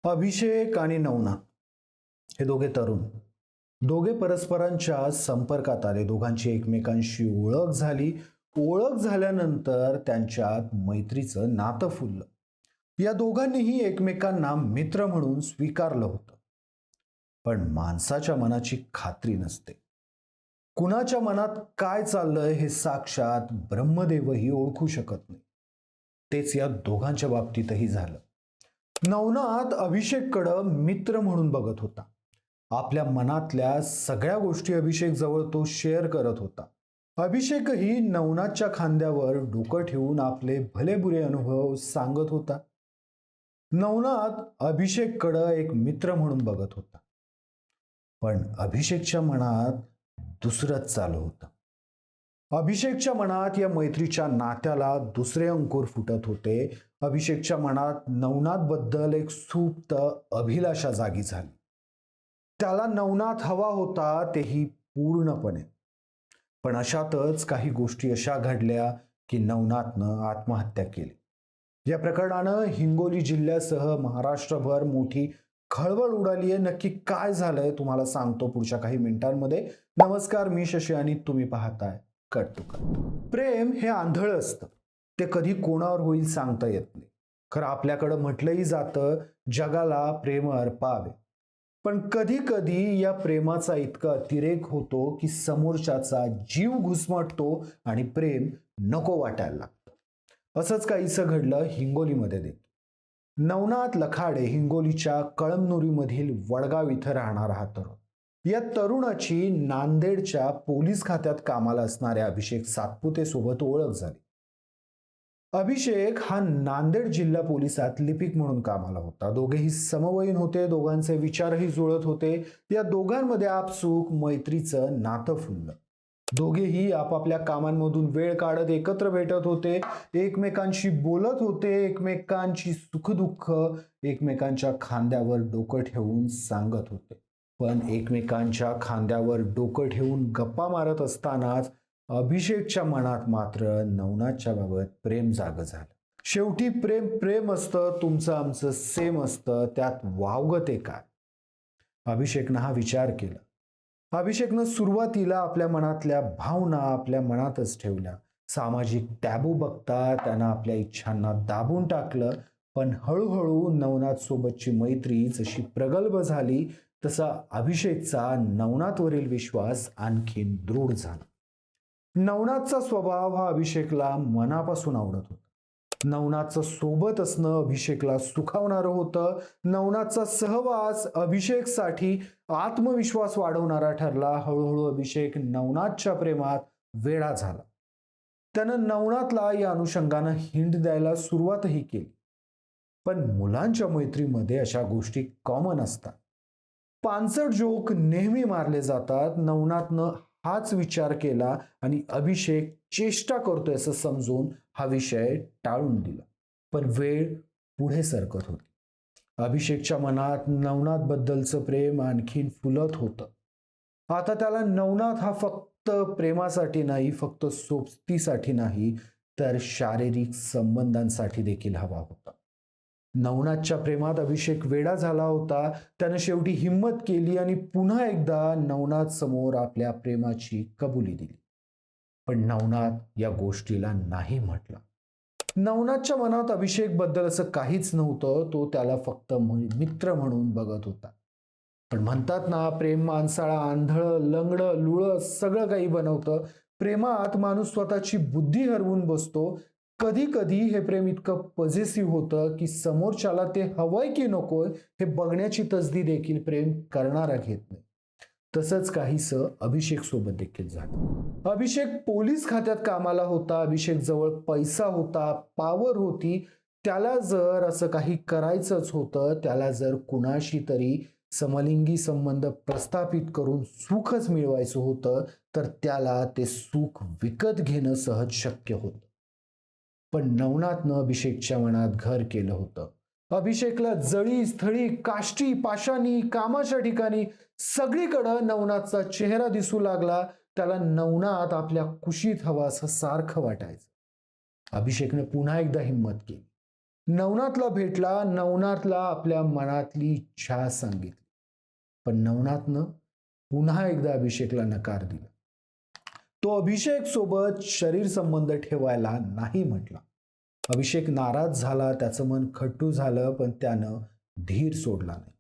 अभिषेक आणि नवनाथ हे दोघे तरुण. दोघे परस्परांच्या संपर्कात आले. दोघांची एकमेकांशी ओळख झाली. ओळख झाल्यानंतर त्यांच्यात मैत्रीचं नातं फुललं. या दोघांनीही एकमेकांना मित्र म्हणून स्वीकारलं होतं. पण माणसाच्या मनाची खात्री नसते. कुणाच्या मनात काय चाललंय हे साक्षात ब्रह्मदेवही ओळखू शकत नाही. तेच या दोघांच्या बाबतीतही झालं. नवनाथ अभिषेककडं मित्र म्हणून बघत होता. आपल्या मनातल्या सगळ्या गोष्टी अभिषेक जवळ तो शेअर करत होता. अभिषेकही नवनाथच्या खांद्यावर डोकं ठेवून आपले भलेबुरे अनुभव सांगत होता. नवनाथ अभिषेककडं एक मित्र म्हणून बघत होता. पण अभिषेकच्या मनात दुसरंच चालू होतं. अभिषेकच्या मनात या मैत्रीच्या नात्याला दुसरे अंकुर फुटत होते. अभिषेकच्या मनात नवनाथ बद्दल एक सुप्त अभिलाषा जागी झाली. त्याला नवनाथ हवा होता, तेही पूर्णपणे. पण अशातच काही गोष्टी अशा घडल्या की नवनाथनं आत्महत्या केली. या प्रकरणानं हिंगोली जिल्ह्यासह महाराष्ट्रभर मोठी खळबळ उडाली आहे. नक्की काय झालंय तुम्हाला सांगतो पुढच्या काही मिनिटांमध्ये. नमस्कार, मी शशी आणि तुम्ही पाहताय कट टू कट. प्रेम हे आंधळ असतं. ते कधी कोणावर होईल सांगता येत नाही. खरं आपल्याकडं म्हटलंही जातं, जगाला प्रेम अर्पावे. पण कधी कधी या प्रेमाचा इतका अतिरेक होतो की समोरच्याचा जीव घुसमटतो आणि प्रेम नको वाटायला लागतं. असंच काहीसं घडलं हिंगोलीमध्ये देखील. नवनाथ लखाडे हिंगोलीच्या कळमनुरीमधील वडगाव इथं राहणारा हा तरुण. या तरुणाची नांदेडच्या पोलीस खात्यात कामाला असणाऱ्या अभिषेक सातपुते सोबत ओळख झाली. अभिषेक हा नांदेड जिल्हा पोलिसात लिपिक म्हणून कामाला होता. दोघेही समवयीन होते. दोघांचे विचारही जुळत होते. या दोघांमध्ये आपसूक मैत्रीचं नातं फुललं. दोघेही आपापल्या कामांमधून वेळ काढत एकत्र भेटत होते. एकमेकांशी बोलत होते. एकमेकांची सुखदुःख एकमेकांच्या खांद्यावर डोकं ठेवून सांगत होते. पण एकमेकांच्या खांद्यावर डोकं ठेवून गप्पा मारत असतानाच अभिषेकच्या मनात मात्र नवनाथच्या बाबत प्रेम जागं झालं. शेवटी प्रेम प्रेम असतं. तुमचं आमचं सेम असतं. त्यात वावगं ते काय? अभिषेकनं हा विचार केला. अभिषेकनं सुरुवातीला आपल्या मनातल्या भावना आपल्या मनातच ठेवल्या. सामाजिक टॅबू बघता त्यानं आपल्या इच्छांना दाबून टाकलं. पण हळूहळू नवनाथ सोबतची मैत्री जशी प्रगल्भ झाली तसा अभिषेकचा नवनाथवरील विश्वास आणखीन दृढ झाला. नवनाथचा स्वभाव हा अभिषेकला मनापासून आवडत होता. नवनाथचं सोबत असणं अभिषेकला सुखावणारं होतं. नवनाथचा सहवास अभिषेकसाठी आत्मविश्वास वाढवणारा ठरला. हळूहळू अभिषेक नवनाथच्या प्रेमात वेडा झाला. त्यानं नवनाथला या अनुषंगानं हिंट द्यायला सुरुवातही केली. पण मुलांच्या मैत्रीमध्ये अशा गोष्टी कॉमन असतात. पानसट जोक नेहमी मारले जातात. नवनाथनं हाच विचार केला आणि अभिषेक चेष्टा करतोय असं समजून हा विषय टाळून दिला. पण वेळ पुढे सरकत होती. अभिषेकच्या मनात नवनाथ बद्दलचं प्रेम आणखीन फुलत होतं. आता त्याला नवनाथ हा फक्त प्रेमासाठी नाही, फक्त सोबतीसाठी नाही, तर शारीरिक संबंधांसाठी देखील हवा होता. नवनाथच्या प्रेमात अभिषेक वेडा झाला होता. त्यानं शेवटी हिंमत केली आणि पुन्हा एकदा नवनाथ समोर आपल्या प्रेमाची कबुली दिली. पण नवनाथ या गोष्टीला नाही म्हटला. नवनाथच्या मनात अभिषेक बद्दल असं काहीच नव्हतं. तो त्याला फक्त मित्र म्हणून बघत होता. पण म्हणतात ना, प्रेम माणसाला आंधळं, लंगडं, लुळं सगळं काही बनवतं. प्रेमात माणूस स्वतःची बुद्धी हरवून बसतो. कधी कधी हे प्रेम इतकं पॉझिटिव्ह होतं की समोरच्याला ते हवंय की नकोय हे बघण्याची तसदी देखील प्रेम करणारा घेत नाही. तसंच काहीसं अभिषेक सोबत देखील झालं. अभिषेक पोलीस खात्यात कामाला होता. अभिषेक जवळ पैसा होता, पॉवर होती. त्याला जर असं काही करायचंच होतं, त्याला जर कुणाशी तरी समलिंगी संबंध प्रस्थापित करून सुखच मिळवायचं होतं, तर त्याला ते सुख विकत घेणं सहज शक्य होतं. पण नवनाथनं अभिषेकच्या मनात घर केलं होतं. अभिषेकला जळी स्थळी, काष्टी पाशानी, कामाच्या ठिकाणी सगळीकडं नवनाथचा चेहरा दिसू लागला. त्याला नवनाथ आपल्या कुशीत हवा असं सारखं वाटायचं. अभिषेकने पुन्हा एकदा हिंमत केली. नवनाथला भेटला, नवनाथला आपल्या मनातली इच्छा सांगितली. पण नवनाथनं पुन्हा एकदा अभिषेकला नकार दिला. तो अभिषेक सोबत शरीर संबंध ठेवायला नाही म्हटला. अभिषेक नाराज झाला, त्याचं मन खट्टू झालं, पण त्यानं धीर सोडला नाही.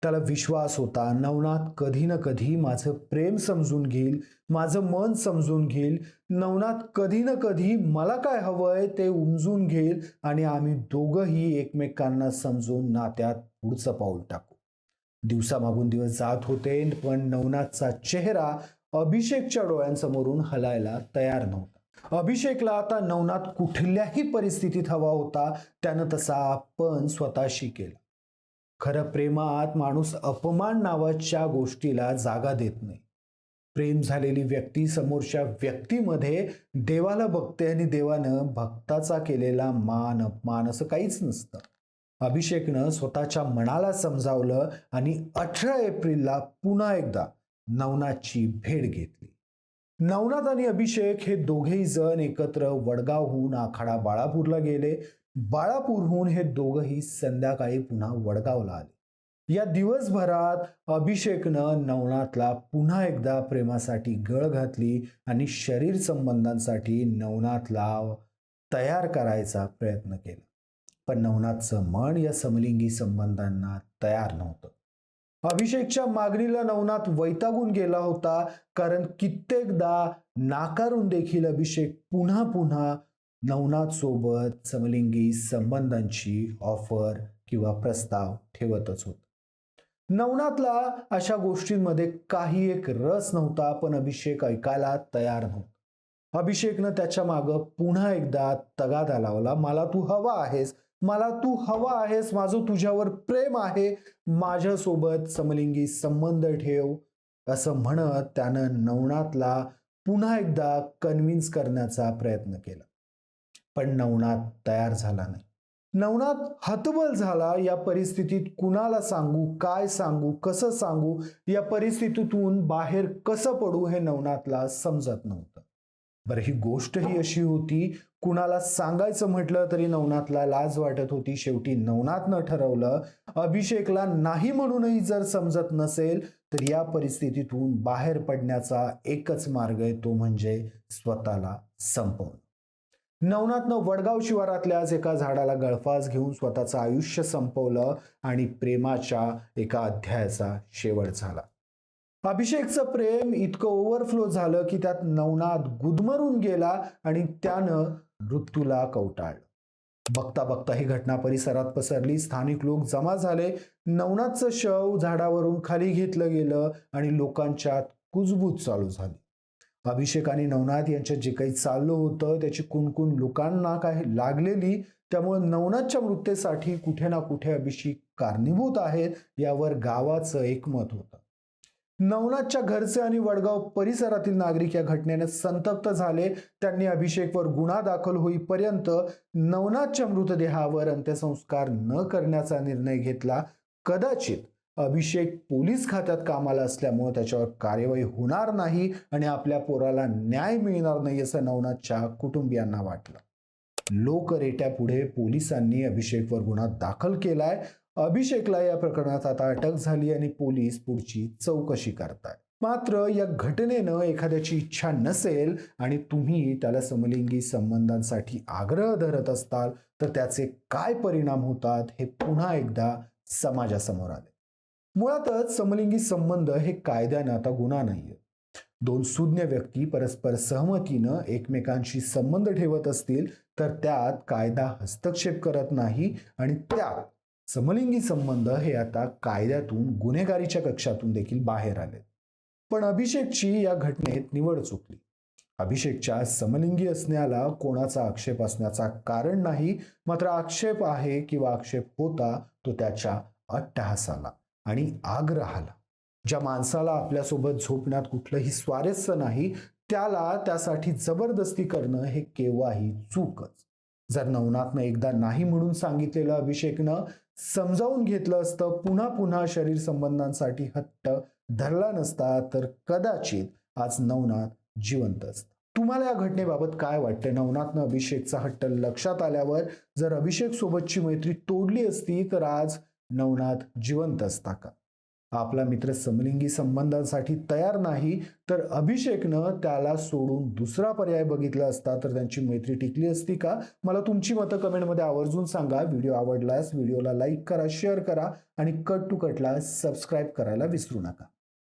त्याला विश्वास होता, नवनाथ कधी ना कधी माझं प्रेम समजून घेईल, माझं मन समजून घेईल. नवनाथ कधी ना कधी मला काय हवंय ते उमजून घेईल आणि आम्ही दोघंही एकमेकांना समजून नात्यात पुढचं पाऊल टाकू. दिवसामागून दिवस जात होते, पण नवनाथचा चेहरा अभिषेकच्या डोळ्यांसमोरून हलायला तयार नव्हता. अभिषेकला आता नवनाथ कुठल्याही परिस्थितीत हवा होता. त्यानं तसा आपण स्वतःशी केला. खरं प्रेमात माणूस अपमान नावाच्या गोष्टीला जागा देत नाही. प्रेम झालेली व्यक्ती समोरच्या व्यक्तीमध्ये देवाला बघते आणि देवानं भक्ताचा केलेला मान अपमान असं काहीच नसतं. अभिषेकनं स्वतःच्या मनाला समजावलं आणि 18 एप्रिलला पुन्हा एकदा नवनाथची भेट घेतली. नवनाथ आणि अभिषेक हे दोघेही जण एकत्र वडगावहून आखाडा बाळापूरला गेले. बाळापूरहून हे दोघंही संध्याकाळी पुन्हा वडगावला आले. या दिवसभरात अभिषेकनं नवनाथला पुन्हा एकदा प्रेमासाठी गळ घातली आणि शरीर संबंधांसाठी नवनाथला तयार करायचा प्रयत्न केला. पण नवनाथचं मन या समलिंगी संबंधांना तयार नव्हतं. अभिषेकच्या मागणीला नवनाथ वैतागून गेला होता, कारण कित्येकदा नाकारून देखील अभिषेक पुन्हा पुन्हा नवनाथ सोबत समलिंगी संबंधांची ऑफर किंवा प्रस्ताव ठेवतच होता. नवनाथला अशा गोष्टींमध्ये काही एक रस नव्हता, पण अभिषेक ऐकायला तयार नव्हता. अभिषेकनं त्याच्या मागं पुन्हा एकदा तगादा लावला. मला तू हवा आहेस, मला तू हवा आहेस, माझं तुझ्यावर प्रेम आहे, माझ्यासोबत समलिंगी संबंध ठेव, असं म्हणत त्यानं नवनाथला पुन्हा एकदा कन्व्हिन्स करण्याचा प्रयत्न केला. पण नवनाथ तयार झाला नाही. नवनाथ हतबल झाला. या परिस्थितीत कुणाला सांगू, काय सांगू, कसं सांगू, या परिस्थितीतून बाहेर कसं पडू हे नवनाथला समजत नव्हतं. बरं, ही गोष्ट ही अशी होती, कुणाला सांगायचं म्हटलं तरी नवनाथला लाज वाटत होती. शेवटी नवनाथनं ठरवलं, अभिषेकला नाही म्हणूनही जर समजत नसेल तर या परिस्थितीतून बाहेर पडण्याचा एकच मार्ग आहे, तो म्हणजे स्वतःला संपवणं. नवनाथनं वडगाव शिवारातल्याच एका झाडाला गळफास घेऊन स्वतःचं आयुष्य संपवलं आणि प्रेमाच्या एका अध्यायाचा शेवट झाला. अभिषेकचं प्रेम इतकं ओव्हरफ्लो झालं की त्यात नवनाथ गुदमरून गेला आणि त्यानं मृत्यूला कवटाळलं. बघता बघता ही घटना परिसरात पसरली. स्थानिक लोक जमा झाले. नवनाथचं शव झाडावरून खाली घेतलं गेलं आणि लोकांच्यात कुजबूज चालू झाली. अभिषेक आणि नवनाथ यांच्यात जे काही चाललं होतं त्याची कुणकुण लोकांना काय लागलेली, त्यामुळे नवनाथच्या मृत्यूसाठी कुठे ना कुठे अभिषेक कारणीभूत आहेत यावर गावाचं एकमत होतं. नवनाथच्या घरचे आणि वडगाव परिसरातील नागरिक या घटनेने संतप्त झाले. त्यांनी अभिषेकवर गुन्हा दाखल होईपर्यंत नवनाथच्या मृतदेहावर अंत्यसंस्कार न करण्याचा निर्णय घेतला. कदाचित अभिषेक पोलीस खात्यात कामाला असल्यामुळे त्याच्यावर कार्यवाही होणार नाही आणि आपल्या पोराला न्याय मिळणार नाही असं नवनाथच्या कुटुंबियांना वाटलं. लोकरेट्या पुढे पोलिसांनी अभिषेकवर गुन्हा दाखल केलाय. अभिषेकला या प्रकरणात आता अटक झाली आणि पोलीस पुढची चौकशी करतायत. मात्र या घटनेनं एखाद्याची इच्छा नसेल आणि तुम्ही त्याला समलिंगी संबंधांसाठी आग्रह धरत असताल तर त्याचे काय परिणाम होतात हे पुन्हा एकदा समाजासमोर आले. मुळातच समलिंगी संबंध हे कायद्यानं आता गुन्हा नाहीये. दोन सुज्ञ व्यक्ती परस्पर सहमतीनं एकमेकांशी संबंध ठेवत असतील तर त्यात कायदा हस्तक्षेप करत नाही आणि त्यात समलिंगी संबंध हे आता कायद्यातून गुन्हेगारीच्या कक्षातून देखील बाहेर आले. पण अभिषेकची या घटनेत निवड चुकली. अभिषेकच्या समलिंगी असण्याला कोणाचा आक्षेप असण्याचा कारण नाही, मात्र आक्षेप आहे किंवा आक्षेप होता तो त्याच्या अट्टहासाला आणि आग्रहाला. ज्या माणसाला आपल्यासोबत झोपण्यात कुठलंही स्वारस्य नाही त्याला त्यासाठी जबरदस्ती करणं हे केव्हाही चूकच. जर नवनाथनं एकदा नाही म्हणून सांगितलेलं अभिषेकनं समजावून घेतलं असतं, पुन्हा पुन्हा शरीर संबंधांसाठी हट्ट धरला नसता तर कदाचित आज नवनाथ जिवंत असता. तुम्हाला या घटनेबाबत काय वाटते? नवनाथनं अभिषेकचा हट्ट लक्षात आल्यावर जर अभिषेक सोबतची मैत्री तोडली असती तर आज नवनाथ जिवंत असता का? आपला मित्र समलिंगी संबंधांसाठी तयार नाही तर अभिषेकनं त्याला सोडून दुसरा पर्याय बघितला असता तर त्यांची मैत्री टिकली असती का? मला तुमची मतं कमेंटमध्ये आवर्जून सांगा. व्हिडिओ आवडल्यास व्हिडिओला लाईक करा, शेअर करा आणि कट टू कटला सबस्क्राईब करायला विसरू नका.